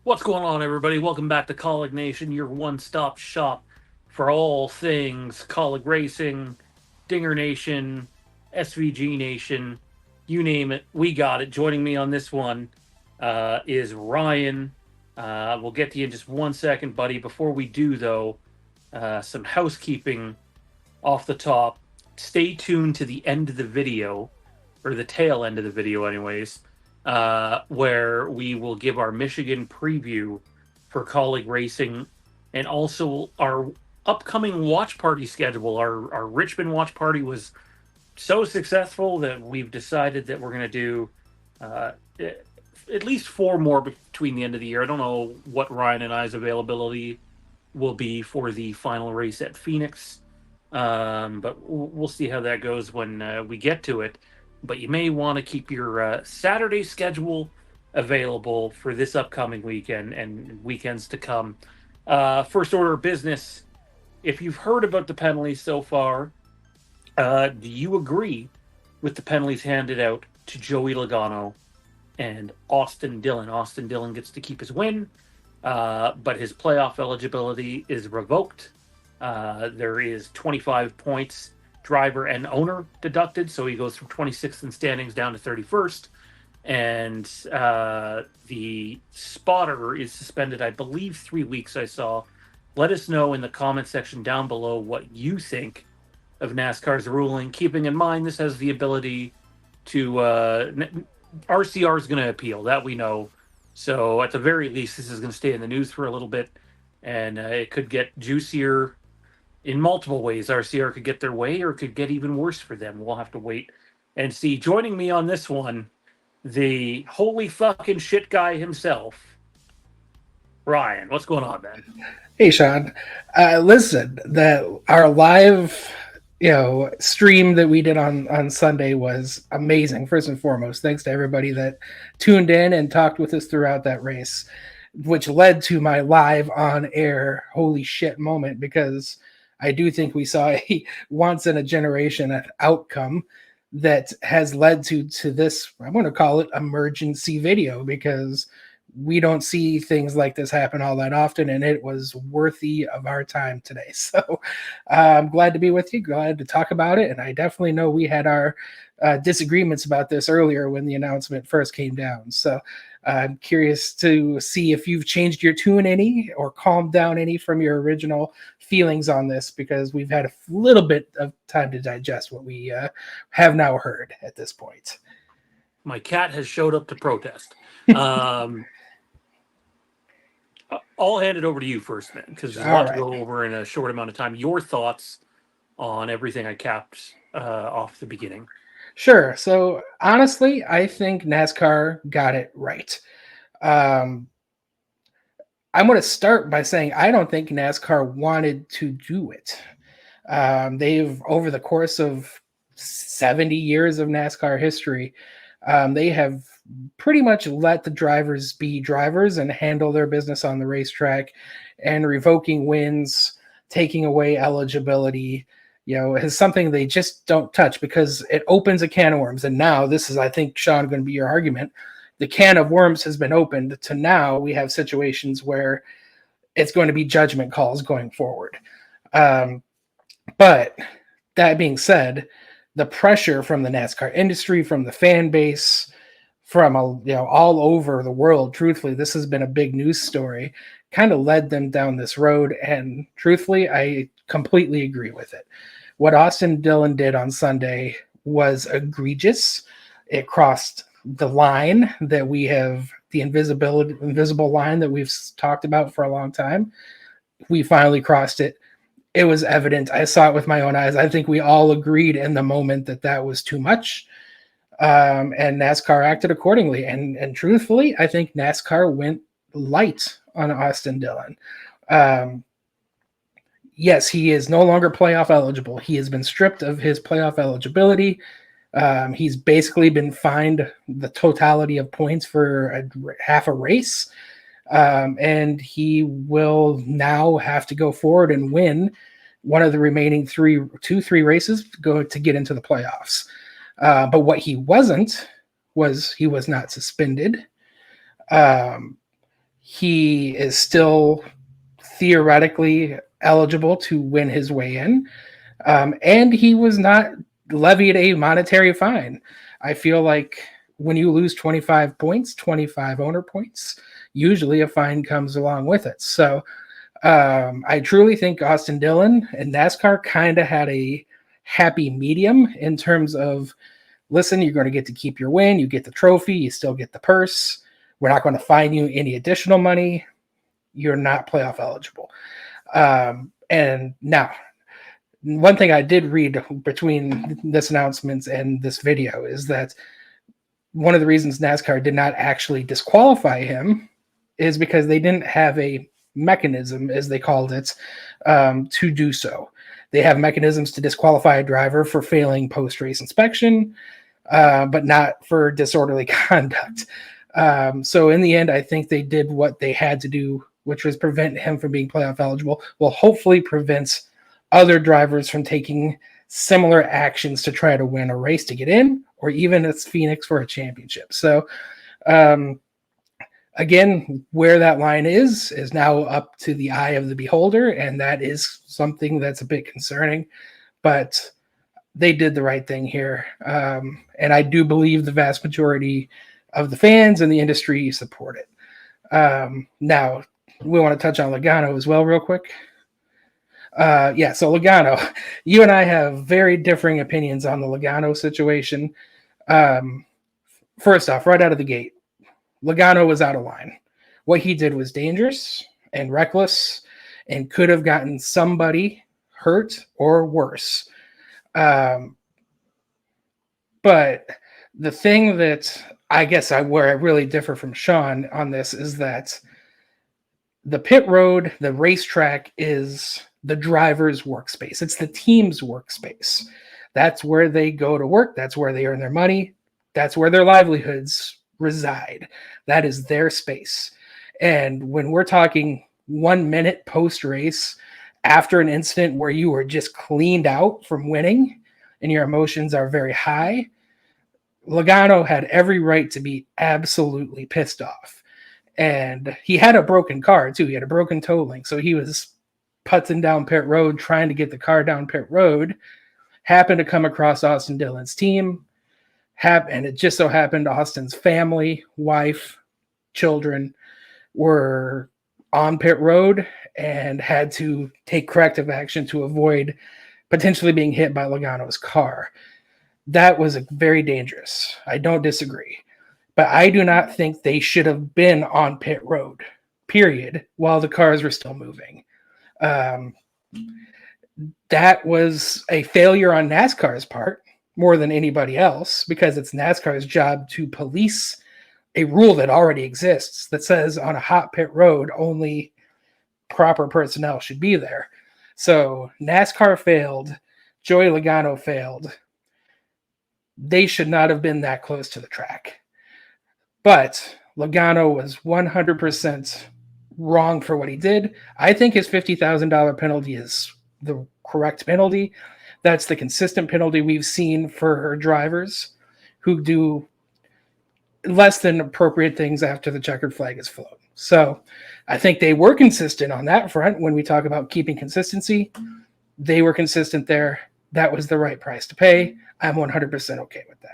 What's going on, everybody? Welcome back to Kaulig Nation, your one-stop shop for all things Kaulig Racing, Dinger Nation, SVG Nation, you name it, we got it. Joining me on this one is Ryan. We'll get to you in just 1 second, buddy. Before we do, though, some housekeeping off the top. Stay tuned to the end of the video, or the tail end of the video, anyways, where we will give our Michigan preview for Kaulig Racing and also our upcoming watch party schedule. Our Richmond watch party was so successful that we've decided that we're going to do uh, at least four more between the end of the year. I don't know what Ryan and I's availability will be for the final race at Phoenix. But we'll see how that goes when we get to it. But you may want to keep your Saturday schedule available for this upcoming weekend and weekends to come. First order of business, if you've heard about the penalties so far, do you agree with the penalties handed out to Joey Logano and Austin Dillon? Austin Dillon gets to keep his win, but his playoff eligibility is revoked. There is 25 points, driver and owner deducted, so he goes from 26th in standings down to 31st. And the spotter is suspended, I believe, 3 weeks. I saw. Let us know in the comment section down below what you think of NASCAR's ruling. Keeping in mind, this has the ability to RCR is going to appeal. That we know. So at the very least, this is going to stay in the news for a little bit, and it could get juicier in multiple ways. RCR could get their way, or it could get even worse for them. We'll have to wait and see. Joining me on this one, the holy fucking shit guy himself, Ryan. What's going on, man? Hey, Sean. Listen, that our live, stream that we did on Sunday was amazing. First and foremost, thanks to everybody that tuned in and talked with us throughout that race, which led to my live on air holy shit moment because I do think we saw a once in a generation outcome that has led to this. I'm going to call it emergency video because we don't see things like this happen all that often, and it was worthy of our time today. So I'm glad to be with you, glad to talk about it. And I definitely know we had our disagreements about this earlier when the announcement first came down. So I'm curious to see if you've changed your tune any or calmed down any from your original feelings on this, because we've had a little bit of time to digest what we have now heard at this point. My cat has showed up to protest. Um, I'll hand it over to you first, man, because there's a All lot to right. go over in a short amount of time. Your thoughts on everything I capped off the beginning. Sure. So honestly, I think NASCAR got it right. Um, I'm going to start by saying I don't think NASCAR wanted to do it. They've, over the course of 70 years of NASCAR history, they have pretty much let the drivers be drivers and handle their business on the racetrack, and revoking wins, taking away eligibility, is something they just don't touch because it opens a can of worms. And now this is, I think, Sean, going to be your argument. The can of worms has been opened to now we have situations where it's going to be judgment calls going forward. Um, but that being said, the pressure from the NASCAR industry, from the fan base, from all over the world, truthfully, this has been a big news story, kind of led them down this road. And truthfully, I completely agree with it. What Austin Dillon did on Sunday was egregious. It crossed the line that we have, the invisible line that we've talked about for a long time. We finally crossed it. It was evident. I saw it with my own eyes. I think we all agreed in the moment that that was too much. And NASCAR acted accordingly. And truthfully, I think NASCAR went light on Austin Dillon. Um, yes, he is no longer playoff eligible. He has been stripped of his playoff eligibility. He's basically been fined the totality of points for half a race. And he will now have to go forward and win one of the remaining three races to get into the playoffs. But what he wasn't was he was not suspended. Um, he is still theoretically eligible to win his way in. And he was not levied a monetary fine. I feel like when you lose 25 points, 25 owner points, usually a fine comes along with it. So I truly think Austin Dillon and NASCAR kind of had a happy medium in terms of, listen, you're going to get to keep your win, you get the trophy, you still get the purse. We're not going to fine you any additional money. You're not playoff eligible. And now, one thing I did read between this announcement and this video is that one of the reasons NASCAR did not actually disqualify him is because they didn't have a mechanism, as they called it, to do so. They have mechanisms to disqualify a driver for failing post-race inspection, but not for disorderly conduct. So in the end, I think they did what they had to do, which was prevent him from being playoff eligible. Well, hopefully prevents other drivers from taking similar actions to try to win a race to get in, or even as Phoenix for a championship. So again, where that line is now up to the eye of the beholder, and that is something that's a bit concerning. But they did the right thing here, and I do believe the vast majority of the fans and the industry support it. Now, we want to touch on Logano as well real quick. So Logano, you and I have very differing opinions on the Logano situation. First off, right out of the gate, Logano was out of line. What he did was dangerous and reckless and could have gotten somebody hurt or worse. But the thing that I guess where I really differ from Sean on this is that the pit road, the racetrack, is the driver's workspace. It's the team's workspace. That's where they go to work. That's where they earn their money. That's where their livelihoods reside. That is their space. And when we're talking 1 minute post race after an incident where you were just cleaned out from winning and your emotions are very high, Logano had every right to be absolutely pissed off. And he had a broken car too. He had a broken toe link. So he was putzing down pit road, trying to get the car down pit road, happened to come across Austin Dillon's team. And it just so happened Austin's family, wife, children were on pit road and had to take corrective action to avoid potentially being hit by Logano's car. That was very dangerous. I don't disagree. But I do not think they should have been on pit road, period, while the cars were still moving. That was a failure on NASCAR's part more than anybody else, because it's NASCAR's job to police a rule that already exists that says on a hot pit road, only proper personnel should be there. So NASCAR failed. Joey Logano failed. They should not have been that close to the track. But Logano was 100% wrong for what he did. I think his $50,000 penalty is the correct penalty. That's the consistent penalty we've seen for drivers who do less than appropriate things after the checkered flag is flown. So I think they were consistent on that front. When we talk about keeping consistency, they were consistent there. That was the right price to pay. I'm 100% okay with that.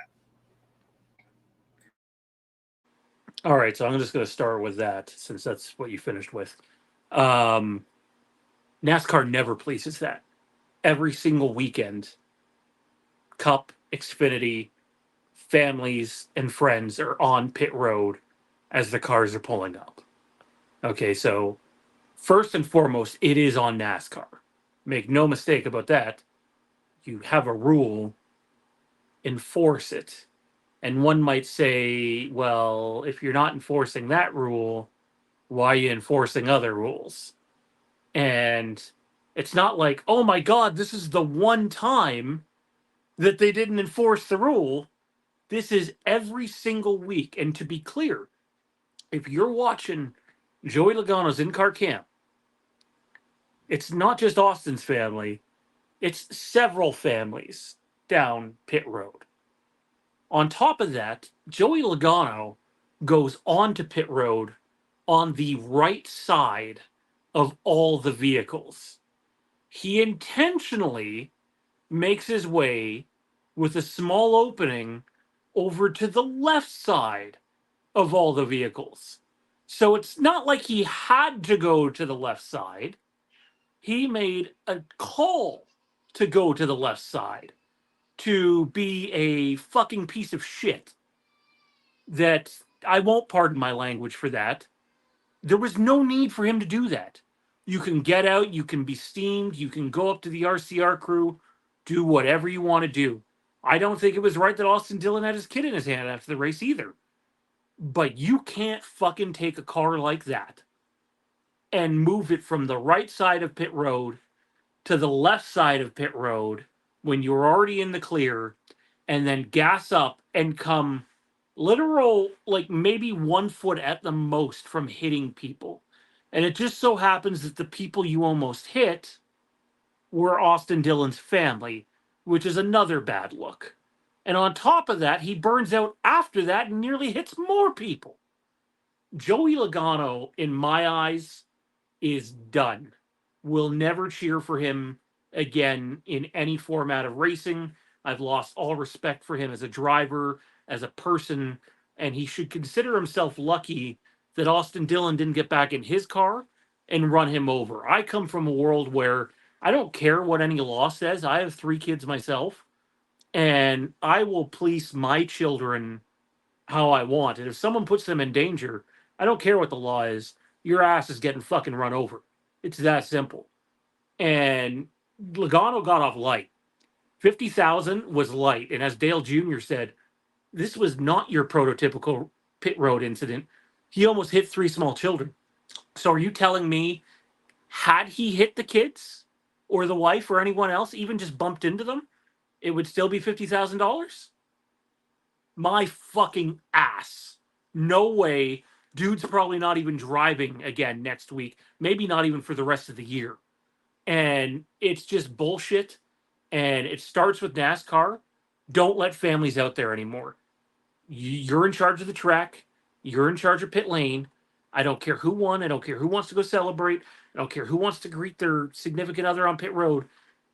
All right, so I'm just going to start with that since that's what you finished with. NASCAR never places that. Every single weekend, Cup, Xfinity, families, and friends are on pit road as the cars are pulling up. Okay, so first and foremost, it is on NASCAR. Make no mistake about that. You have a rule, enforce it. And one might say, well, if you're not enforcing that rule, why are you enforcing other rules? And it's not like, oh my God, this is the one time that they didn't enforce the rule. This is every single week. And to be clear, if you're watching Joey Logano's in-car camp, it's not just Austin's family, it's several families down pit road. On top of that, Joey Logano goes onto pit road on the right side of all the vehicles. He intentionally makes his way with a small opening over to the left side of all the vehicles. So it's not like he had to go to the left side. He made a call to go to the left side, to be a fucking piece of shit. That I won't pardon my language for that. There was no need for him to do that. You can get out, you can be steamed, you can go up to the RCR crew, do whatever you want to do. I don't think it was right that Austin Dillon had his kid in his hand after the race either. But you can't fucking take a car like that and move it from the right side of pit road to the left side of pit road when you're already in the clear, and then gas up and come literal, like maybe 1 foot at the most from hitting people. And it just so happens that the people you almost hit were Austin Dillon's family, which is another bad look. And on top of that, he burns out after that and nearly hits more people. Joey Logano, in my eyes, is done. We'll never cheer for him again in any format of racing. I've lost all respect for him as a driver, as a person, and he should consider himself lucky that Austin Dillon didn't get back in his car and run him over. I come from a world where I don't care what any law says. I have 3 kids myself, and I will police my children how I want. And if someone puts them in danger, I don't care what the law is. Your ass is getting fucking run over. It's that simple. And Logano got off light. 50,000 was light. And as Dale Jr. said, this was not your prototypical pit road incident. He almost hit 3 small children. So are you telling me, had he hit the kids or the wife or anyone else, even just bumped into them, it would still be $50,000? My fucking ass. No way. Dude's probably not even driving again next week. Maybe not even for the rest of the year. And it's just bullshit. And it starts with NASCAR. Don't let families out there anymore. You're in charge of the track. You're in charge of pit lane. I don't care who won. I don't care who wants to go celebrate. I don't care who wants to greet their significant other on pit road.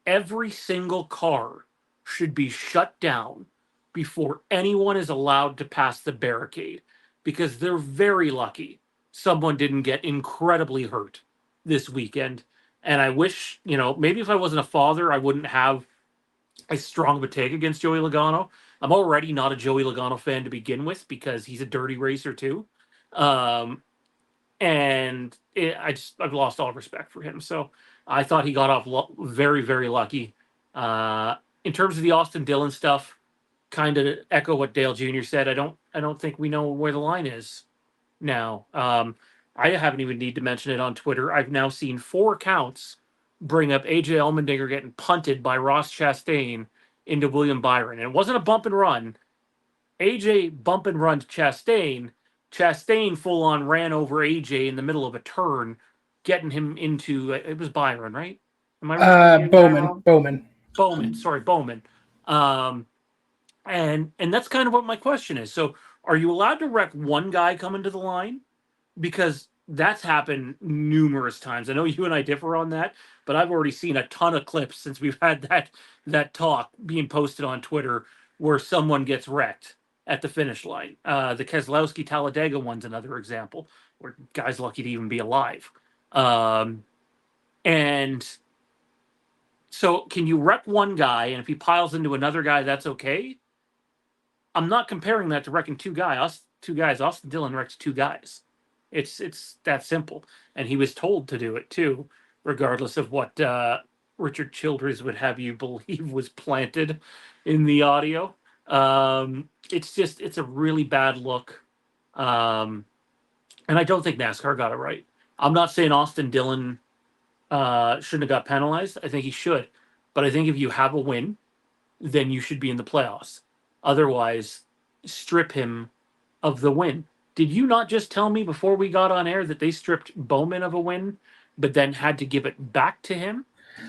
Every single car should be shut down before anyone is allowed to pass the barricade, because they're very lucky someone didn't get incredibly hurt this weekend. And I wish, maybe if I wasn't a father, I wouldn't have as strong of a take against Joey Logano. I'm already not a Joey Logano fan to begin with because he's a dirty racer too. And I've lost all respect for him. So I thought he got off very, very lucky. In terms of the Austin Dillon stuff, kind of echo what Dale Jr. said. I don't think we know where the line is now. I haven't even need to mention it on Twitter. I've now seen 4 accounts bring up AJ Allmendinger getting punted by Ross Chastain into William Byron. And it wasn't a bump and run. AJ bump and run to Chastain. Chastain full on ran over AJ in the middle of a turn, getting him into, it was Byron, right? Am I right? Bowman. Sorry, Bowman. And that's kind of what my question is. So are you allowed to wreck one guy coming to the line? Because that's happened numerous times. I know you and I differ on that, but I've already seen a ton of clips since we've had that talk being posted on Twitter where someone gets wrecked at the finish line. The Keselowski Talladega one's another example where guys lucky to even be alive. And so can you wreck one guy, and if he piles into another guy, that's okay? I'm not comparing that to wrecking 2 guys. Austin Dillon wrecked 2 guys. It's that simple. And he was told to do it too, regardless of what Richard Childress would have you believe was planted in the audio. It's a really bad look. And I don't think NASCAR got it right. I'm not saying Austin Dillon shouldn't have got penalized. I think he should. But I think if you have a win, then you should be in the playoffs. Otherwise, strip him of the win. Did you not just tell me before we got on air that they stripped Bowman of a win, but then had to give it back to him?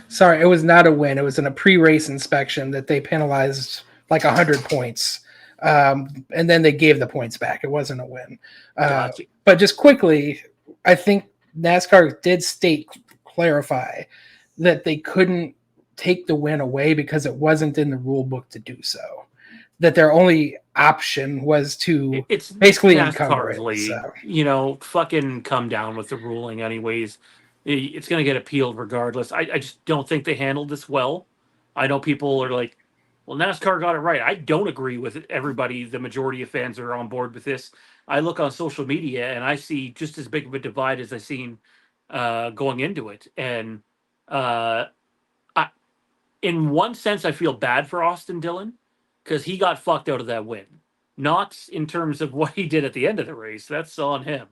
Sorry, it was not a win. It was in a pre-race inspection that they penalized like 100 points. And then they gave the points back. It wasn't a win. Gotcha. But just quickly, I think NASCAR did clarify that they couldn't take the win away because it wasn't in the rule book to do so. That their only option was to It's basically encumber NASCAR's it. So league. Fucking come down with the ruling, anyways. It's going to get appealed regardless. I just don't think they handled this well. I know people are like, well, NASCAR got it right. I don't agree with it. Everybody. The majority of fans are on board with this. I look on social media and I see just as big of a divide as I seen going into it. And uh, I, in one sense, I feel bad for Austin Dillon because he got fucked out of that win. Not in terms of what he did at the end of the race, that's on him.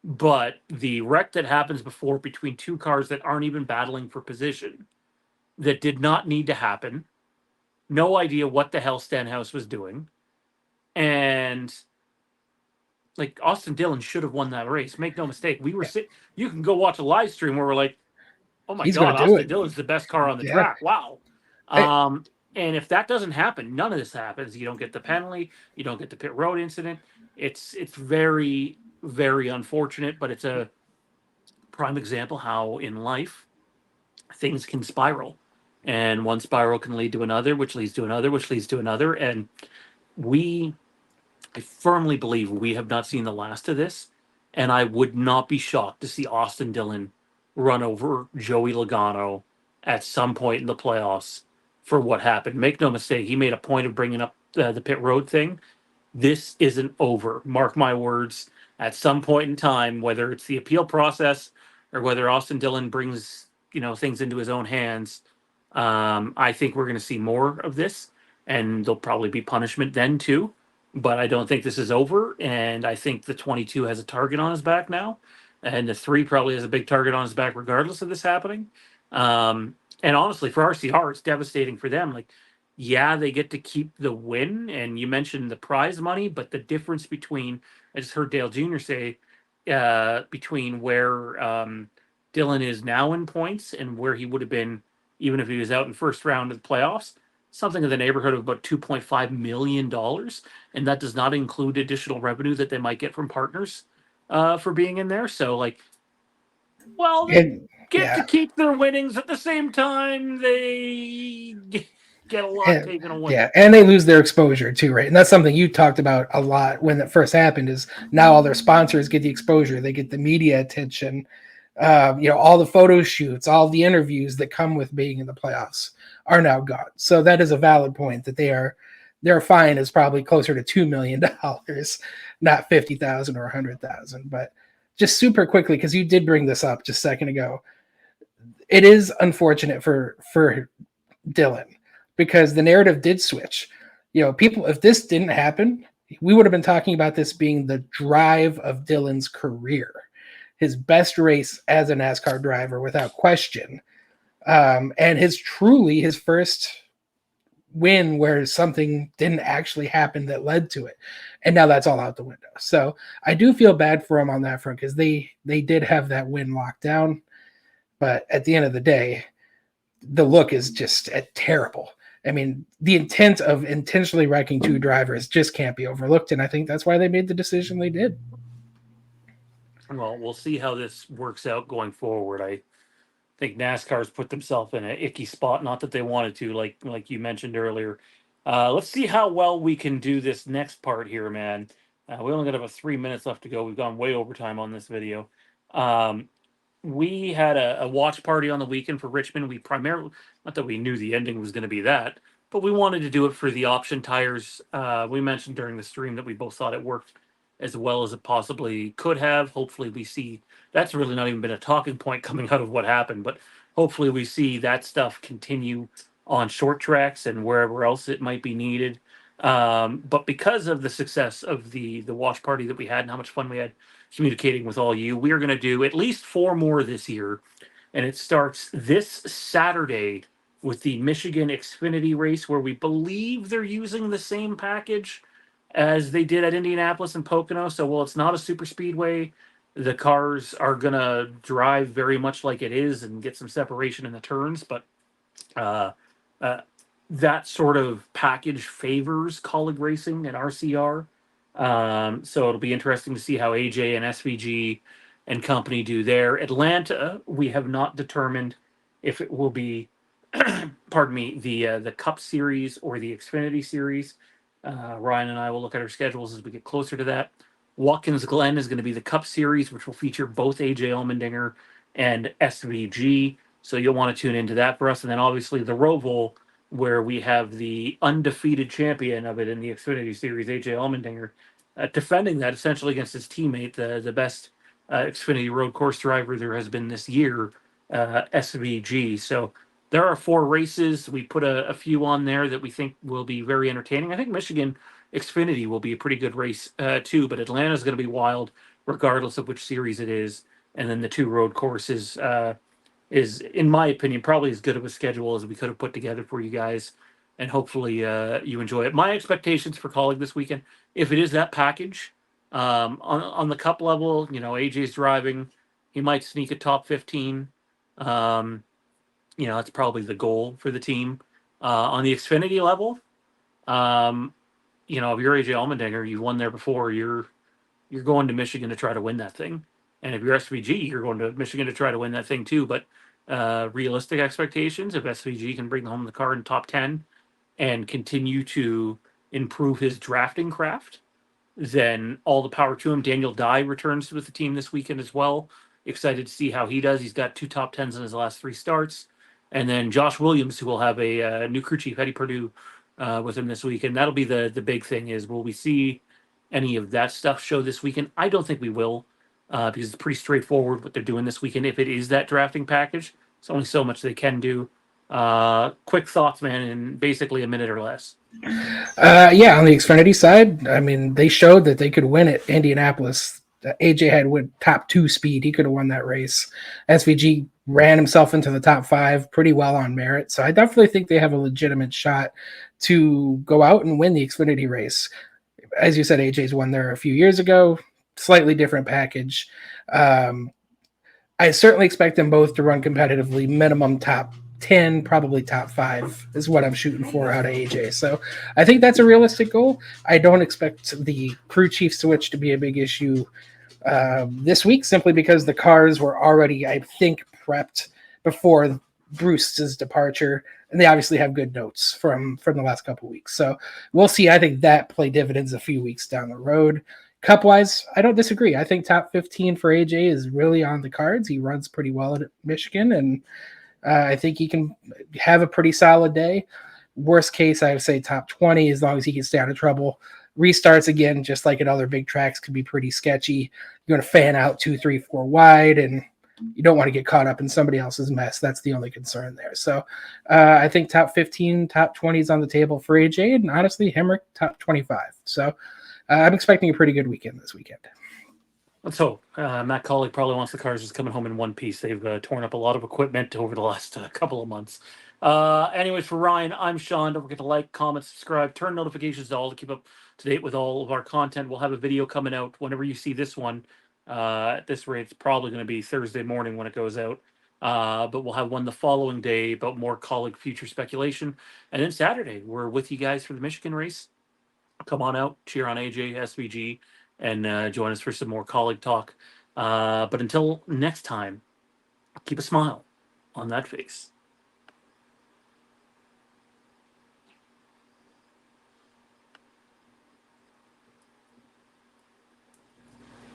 But the wreck that happens before between two cars that aren't even battling for position, that did not need to happen. No idea what the hell Stenhouse was doing. And like Austin Dillon should have won that race. Make no mistake. We were sitting, you can go watch a live stream where we're like, oh my he's going God, to do Austin it. Dillon's the best car on the Yeah. track. Wow. And if that doesn't happen, none of this happens. You don't get the penalty. You don't get the pit road incident. It's very, very unfortunate, but it's a prime example how in life things can spiral. And one spiral can lead to another, which leads to another, which leads to another. And we, I firmly believe we have not seen the last of this. And I would not be shocked to see Austin Dillon run over Joey Logano at some point in the playoffs for what happened. Make no mistake, he made a point of bringing up the pit road thing. This isn't over. Mark my words. At some point in time, whether it's the appeal process or whether Austin Dillon brings things into his own hands, I think we're going to see more of this, and there'll probably be punishment then too. But I don't think this is over, and I think the 22 has a target on his back now, and the 3 probably has a big target on his back regardless of this happening. And honestly, for RCR, it's devastating for them. Like, yeah, they get to keep the win, and you mentioned the prize money, but the difference between, I just heard Dale Jr. say, between where Dillon is now in points and where he would have been even if he was out in first round of the playoffs, something in the neighborhood of about $2.5 million, and that does not include additional revenue that they might get from partners for being in there. So, like, well, they And get to yeah. keep their winnings at the same time they get a lot And, taken away. yeah, and they lose their exposure too, right? And that's something you talked about a lot when it first happened. Is now all their sponsors get the exposure, they get the media attention, all the photo shoots, all the interviews that come with being in the playoffs are now gone. So that is a valid point that their fine is probably closer to $2 million, not 50,000 or 100,000. But just super quickly, because you did bring this up just a second ago, it is unfortunate for Dillon because the narrative did switch. People, if this didn't happen, we would have been talking about this being the drive of Dillon's career, his best race as a NASCAR driver without question, and his first win where something didn't actually happen that led to it, and now that's all out the window. So I do feel bad for him on that front because they did have that win locked down, but at the end of the day, the look is just terrible. I mean, the intent of intentionally wrecking 2 drivers just can't be overlooked, and I think that's why they made the decision they did. Well, we'll see how this works out going forward. I think NASCAR's put themselves in an icky spot. Not that they wanted to, like you mentioned earlier. Let's see how well we can do this next part here, man. We only got about 3 minutes left to go. We've gone way over time on this video. Um, we had a watch party on the weekend for Richmond. We primarily, not that we knew the ending was going to be that, but we wanted to do it for the option tires. We mentioned during the stream that we both thought it worked as well as it possibly could have. Hopefully, we see that's really not even been a talking point coming out of what happened, but hopefully, we see that stuff continue on short tracks and wherever else it might be needed. But because of the success of the watch party that we had and how much fun we had communicating with all you, we are going to do at least 4 more this year, and it starts this Saturday with the Michigan Xfinity race, where we believe they're using the same package as they did at Indianapolis and Pocono. So, while it's not a super speedway, the cars are going to drive very much like it is and get some separation in the turns. But uh, uh, that sort of package favors Kaulig Racing and RCR. So it'll be interesting to see how AJ and SVG and company do there. Atlanta, we have not determined if it will be, pardon me, the Cup Series or the Xfinity Series. Ryan and I will look at our schedules as we get closer to that. Watkins Glen is going to be the Cup Series, which will feature both AJ Allmendinger and SVG. So you'll want to tune into that for us. And then obviously the Roval, where we have the undefeated champion of it in the Xfinity Series, AJ Allmendinger, defending that essentially against his teammate, the best Xfinity road course driver there has been this year, SVG. So there are 4 races. We put a few on there that we think will be very entertaining. I think Michigan Xfinity will be a pretty good race too, but Atlanta is going to be wild regardless of which series it is. And then the 2 road courses is, in my opinion, probably as good of a schedule as we could have put together for you guys. And hopefully you enjoy it. My expectations for Kaulig this weekend, if it is that package, on the Cup level, AJ's driving. He might sneak a top 15. That's probably the goal for the team. On the Xfinity level, um, if you're AJ Allmendinger, you've won there before. You're going to Michigan to try to win that thing, and if you're SVG, you're going to Michigan to try to win that thing too. But realistic expectations, if SVG can bring home the car in top 10 and continue to improve his drafting craft, then all the power to him. Daniel Dye returns with the team this weekend as well. Excited to see how he does. He's got 2 top 10s in his last 3 starts. And then Josh Williams, who will have a new crew chief, Eddie Purdue, with him this weekend. That'll be the big thing is, will we see any of that stuff show this weekend? I don't think we will, because it's pretty straightforward what they're doing this weekend. If it is that drafting package, it's only so much they can do. Quick thoughts, man, in basically a minute or less. Yeah, on the Xfinity side, I mean, they showed that they could win at Indianapolis. AJ had went top 2 speed. He could have won that race. SVG ran himself into the top 5 pretty well on merit. So I definitely think they have a legitimate shot to go out and win the Xfinity race. As you said, AJ's won there a few years ago. Slightly different package. I certainly expect them both to run competitively, minimum top 10, probably top 5 is what I'm shooting for out of AJ. So I think that's a realistic goal. I don't expect the crew chief switch to be a big issue this week, simply because the cars were already, I think, prepped before Bruce's departure, and they obviously have good notes from the last couple of weeks. So we'll see. I think that play dividends a few weeks down the road. Cup wise, I don't disagree. I think top 15 for AJ is really on the cards. He runs pretty well at Michigan, and I think he can have a pretty solid day. Worst case, I would say top 20, as long as he can stay out of trouble. Restarts again, just like at other big tracks, could be pretty sketchy. You're going to fan out 2, 3, 4 wide, and you don't want to get caught up in somebody else's mess. That's the only concern there. So I think top 15, top 20 is on the table for AJ, and honestly, Hemrick, top 25. So I'm expecting a pretty good weekend this weekend. Let's hope. Matt Kaulig probably wants the cars just coming home in one piece. They've torn up a lot of equipment over the last couple of months. Anyways, for Ryan, I'm Sean. Don't forget to like, comment, subscribe, turn notifications to all to keep up to date with all of our content. We'll have a video coming out whenever you see this one. At this rate, it's probably going to be Thursday morning when it goes out. But we'll have one the following day about more Kaulig future speculation. And then Saturday, we're with you guys for the Michigan race. Come on out, cheer on AJ, SVG, and join us for some more Kaulig talk. But until next time, keep a smile on that face.